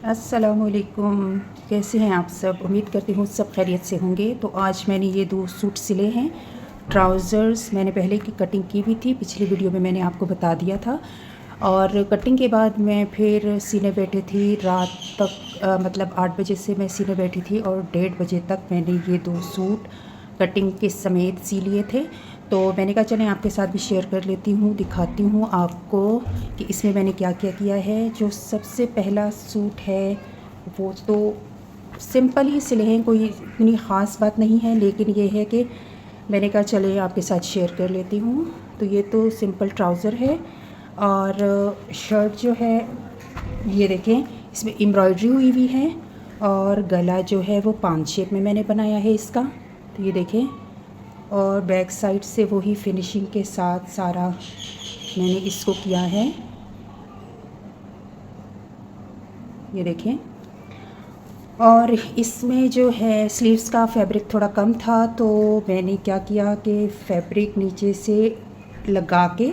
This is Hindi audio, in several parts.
अस्सलामुअलैकुम। कैसे हैं आप सब? उम्मीद करती हूँ सब खैरियत से होंगे। तो आज मैंने ये 2 सूट सिले हैं। ट्राउज़र्स मैंने पहले की कटिंग की भी थी, पिछली वीडियो में मैंने आपको बता दिया था। और कटिंग के बाद मैं फिर सीने बैठी थी रात तक, मतलब 8 बजे से मैं सीने बैठी थी और 1:30 बजे तक मैंने ये 2 सूट कटिंग के समेत सी लिए थे। तो मैंने कहा चलें आपके साथ भी शेयर कर लेती हूँ, दिखाती हूँ आपको कि इसमें मैंने क्या क्या किया है। जो सबसे पहला सूट है वो तो सिंपल ही सिले हैं, कोई इतनी ख़ास बात नहीं है, लेकिन ये है कि मैंने कहा चले आपके साथ शेयर कर लेती हूँ। तो ये तो सिंपल ट्राउज़र है और शर्ट जो है ये देखें, इसमें एम्ब्रॉयडरी हुई हुई है और गला जो है वो पान शेप में मैंने बनाया है इसका। तो ये देखें, और बैक साइड से वही फिनिशिंग के साथ सारा मैंने इसको किया है। ये देखें, और इसमें जो है स्लीव्स का फैब्रिक थोड़ा कम था, तो मैंने क्या किया कि फैब्रिक नीचे से लगा के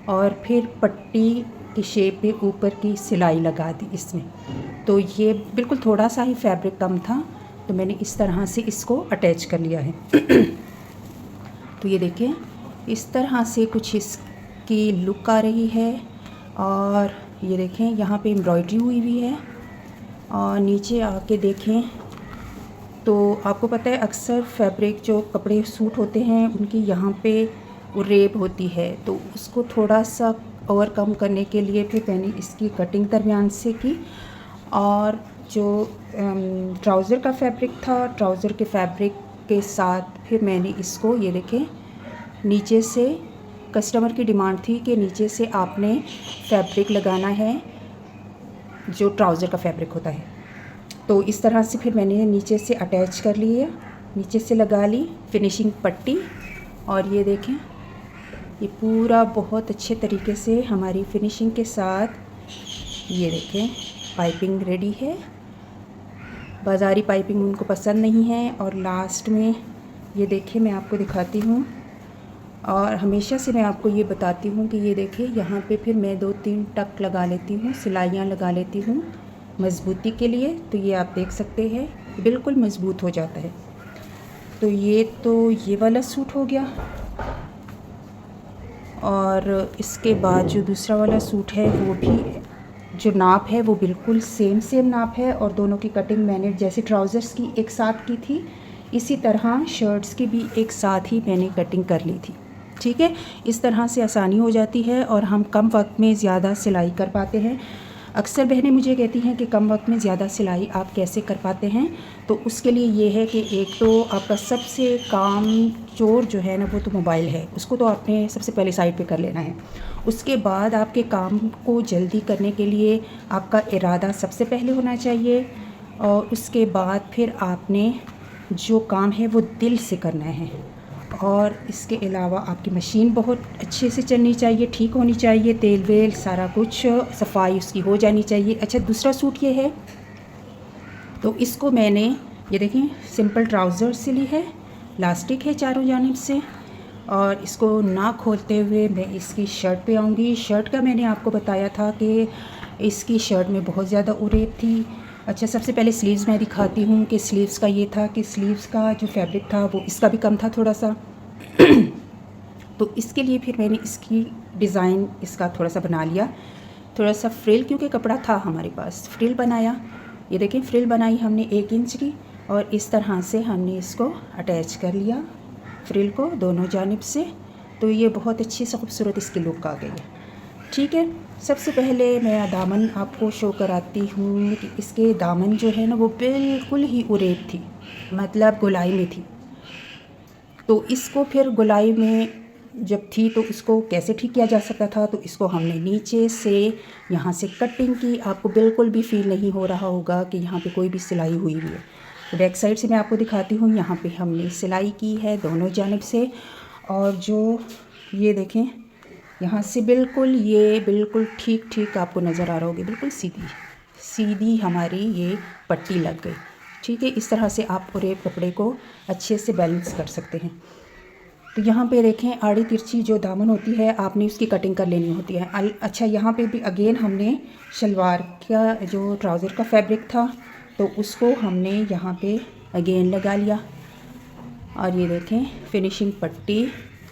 और फिर पट्टी की शेप में ऊपर की सिलाई लगा दी इसमें। तो ये बिल्कुल थोड़ा सा ही फैब्रिक कम था, तो मैंने इस तरह से इसको अटैच कर लिया है। तो ये देखें, इस तरह से कुछ इसकी लुक आ रही है। और ये देखें, यहाँ पे एम्ब्रॉयडरी हुई हुई है। और नीचे आके देखें तो आपको पता है अक्सर फैब्रिक जो कपड़े सूट होते हैं उनकी यहाँ पे वो रेब होती है, तो उसको थोड़ा सा ओवरकम करने के लिए फिर मैंने इसकी कटिंग दरमियान से की। और जो ट्राउज़र का फैब्रिक था, ट्राउज़र के फैब्रिक के साथ फिर मैंने इसको, ये देखें, नीचे से कस्टमर की डिमांड थी कि नीचे से आपने फैब्रिक लगाना है जो ट्राउज़र का फैब्रिक होता है। तो इस तरह से फिर मैंने नीचे से अटैच कर लिए, नीचे से लगा ली फिनिशिंग पट्टी। और ये देखें, ये पूरा बहुत अच्छे तरीके से हमारी फिनिशिंग के साथ, ये देखें, पाइपिंग रेडी है। बाज़ारी पाइपिंग उनको पसंद नहीं है। और लास्ट में ये देखिए, मैं आपको दिखाती हूँ, और हमेशा से मैं आपको ये बताती हूँ कि ये देखिए, यहाँ पे फिर मैं 2-3 टक लगा लेती हूँ, सिलाइयाँ लगा लेती हूँ मज़बूती के लिए। तो ये आप देख सकते हैं बिल्कुल मज़बूत हो जाता है। तो ये वाला सूट हो गया। और इसके बाद जो दूसरा वाला सूट है वो भी जो नाप है वो बिल्कुल सेम नाप है, और दोनों की कटिंग मैंने जैसे ट्राउज़र्स की एक साथ की थी, इसी तरह शर्ट्स की भी एक साथ ही मैंने कटिंग कर ली थी। ठीक है, इस तरह से आसानी हो जाती है और हम कम वक्त में ज़्यादा सिलाई कर पाते हैं। अक्सर बहनें मुझे कहती हैं कि कम वक्त में ज़्यादा सिलाई आप कैसे कर पाते हैं। तो उसके लिए ये है कि एक तो आपका सबसे काम चोर जो है ना वो तो मोबाइल है, उसको तो आपने सबसे पहले साइड पे कर लेना है। उसके बाद आपके काम को जल्दी करने के लिए आपका इरादा सबसे पहले होना चाहिए, और उसके बाद फिर आपने जो काम है वो दिल से करना है। और इसके अलावा आपकी मशीन बहुत अच्छे से चलनी चाहिए, ठीक होनी चाहिए, तेल वेल सारा कुछ सफाई उसकी हो जानी चाहिए। अच्छा, दूसरा सूट ये है, तो इसको मैंने, ये देखें, सिंपल ट्राउज़र सिली है, लास्टिक है चारों जानिब से। और इसको ना खोलते हुए मैं इसकी शर्ट पे आऊँगी। शर्ट का मैंने आपको बताया था कि इसकी शर्ट में बहुत ज़्यादा उरेब थी। अच्छा, सबसे पहले स्लीव्स मैं दिखाती हूँ कि स्लीव्स का ये था कि स्लीव्स का जो फैब्रिक था वो इसका भी कम था थोड़ा सा। तो इसके लिए फिर मैंने इसकी डिज़ाइन इसका थोड़ा सा बना लिया, थोड़ा सा फ्रिल, क्योंकि कपड़ा था हमारे पास, फ्रिल बनाया। ये देखें, फ्रिल बनाई हमने 1 इंच की, और इस तरह से हमने इसको अटैच कर लिया फ्रिल को दोनों जानिब से। तो ये बहुत अच्छी सी खूबसूरत इसकी लुक आ गई है। ठीक है, सबसे पहले मैं दामन आपको शो कराती हूँ कि इसके दामन जो है ना वो बिल्कुल ही उरेब थी, मतलब गोलाई में थी। तो इसको फिर गोलाई में जब थी तो इसको कैसे ठीक किया जा सकता था, तो इसको हमने नीचे से यहाँ से कटिंग की। आपको बिल्कुल भी फील नहीं हो रहा होगा कि यहाँ पे कोई भी सिलाई हुई हुई है। तो बैक साइड से मैं आपको दिखाती हूँ, यहाँ पे हमने सिलाई की है दोनों जानिब से। और जो ये देखें, यहाँ से बिल्कुल ये बिल्कुल ठीक आपको नज़र आ रहा होगी, बिल्कुल सीधी हमारी ये पट्टी लग गई। ठीक है, इस तरह से आप पूरे कपड़े को अच्छे से बैलेंस कर सकते हैं। तो यहाँ पे देखें आड़ी तिरछी जो दामन होती है आपने उसकी कटिंग कर लेनी होती है। अच्छा यहाँ पे भी अगेन हमने शलवार का जो ट्राउज़र का फैब्रिक था तो उसको हमने यहाँ पे अगेन लगा लिया और ये देखें फिनिशिंग पट्टी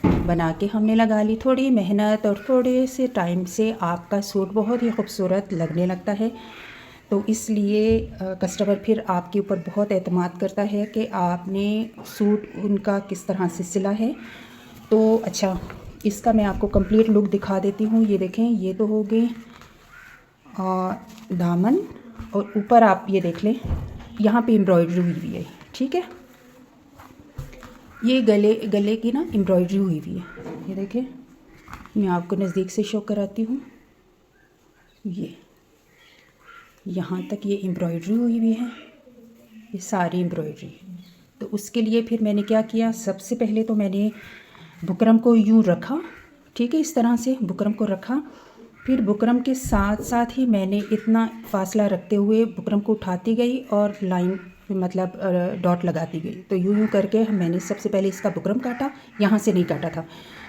बना के हमने लगा ली। थोड़ी मेहनत और थोड़े से टाइम से आपका सूट बहुत ही खूबसूरत लगने लगता है। तो इसलिए कस्टमर फिर आपके ऊपर बहुत एतमाद करता है कि आपने सूट उनका किस तरह से सिला है। तो अच्छा इसका मैं आपको कंप्लीट लुक दिखा देती हूँ। ये देखें ये तो हो गए दामन और ऊपर आप ये देख लें यहाँ पे एम्ब्रॉयडरी हुई हुई है, ठीक है। ये गले की ना एम्ब्रॉयडरी हुई हुई है। ये देखें मैं आपको नज़दीक से शो कराती हूँ। ये यहाँ तक ये एम्ब्रॉयडरी हुई हुई है, ये सारी एम्ब्रॉयडरी। तो उसके लिए फिर मैंने क्या किया, सबसे पहले तो मैंने बुकरम को यूँ रखा, ठीक है, इस तरह से बुकरम को रखा। फिर बुकरम के साथ साथ ही मैंने इतना फासला रखते हुए बुकरम को उठाती गई और लाइन मतलब डॉट लगाती गई। तो यूँ करके मैंने सबसे पहले इसका बुकरम काटा, यहाँ से नहीं काटा था।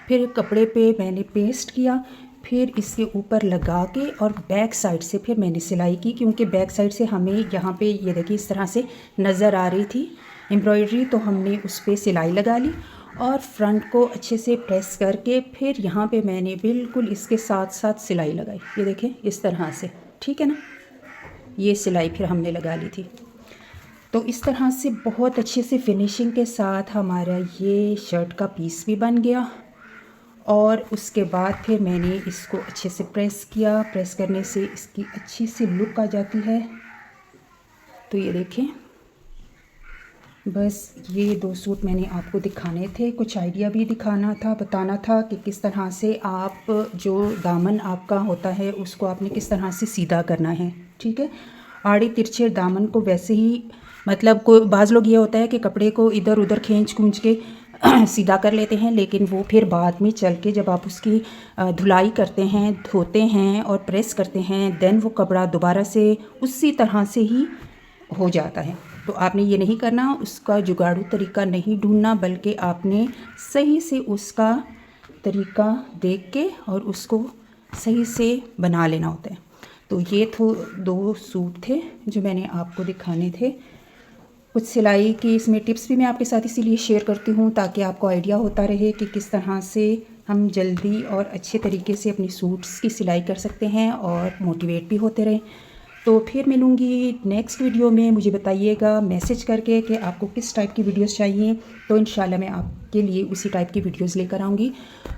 फिर कपड़े पे मैंने पेस्ट किया, फिर इसके ऊपर लगा के और बैक साइड से फिर मैंने सिलाई की, क्योंकि बैक साइड से हमें यहाँ पे ये देखिए इस तरह से नज़र आ रही थी एम्ब्रॉयडरी। तो हमने उस पर सिलाई लगा ली और फ्रंट को अच्छे से प्रेस करके फिर यहाँ पे मैंने बिल्कुल इसके साथ साथ सिलाई लगाई। ये देखें इस तरह से, ठीक है ना, ये सिलाई फिर हमने लगा ली थी। तो इस तरह से बहुत अच्छे से फिनिशिंग के साथ हमारा ये शर्ट का पीस भी बन गया। और उसके बाद फिर मैंने इसको अच्छे से प्रेस किया। प्रेस करने से इसकी अच्छी सी लुक आ जाती है। तो ये देखें, बस ये 2 सूट मैंने आपको दिखाने थे, कुछ आइडिया भी दिखाना था, बताना था कि किस तरह से आप जो दामन आपका होता है उसको आपने किस तरह से सीधा करना है, ठीक है। आड़े तिरछे दामन को वैसे ही मतलब कोई बाज़ लोग ये होता है कि कपड़े को इधर उधर खींच खूंच के सीधा कर लेते हैं, लेकिन वो फिर बाद में चल के जब आप उसकी धुलाई करते हैं, धोते हैं और प्रेस करते हैं, देन वो कपड़ा दोबारा से उसी तरह से ही हो जाता है। तो आपने ये नहीं करना, उसका जुगाड़ू तरीका नहीं ढूंढना, बल्कि आपने सही से उसका तरीका देख के और उसको सही से बना लेना होता है। तो ये तो 2 सूट थे जो मैंने आपको दिखाने थे। कुछ सिलाई की इसमें टिप्स भी मैं आपके साथ इसीलिए शेयर करती हूँ ताकि आपको आइडिया होता रहे कि किस तरह से हम जल्दी और अच्छे तरीके से अपनी सूट्स की सिलाई कर सकते हैं और मोटिवेट भी होते रहें। तो फिर मिलूँगी नेक्स्ट वीडियो में। मुझे बताइएगा मैसेज करके कि आपको किस टाइप की वीडियोस चाहिए, तो इंशाल्लाह मैं आपके लिए उसी टाइप की वीडियोस लेकर आऊँगी।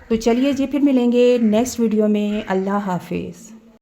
तो चलिए जी, फिर मिलेंगे नेक्स्ट वीडियो में। अल्लाह हाफिज़।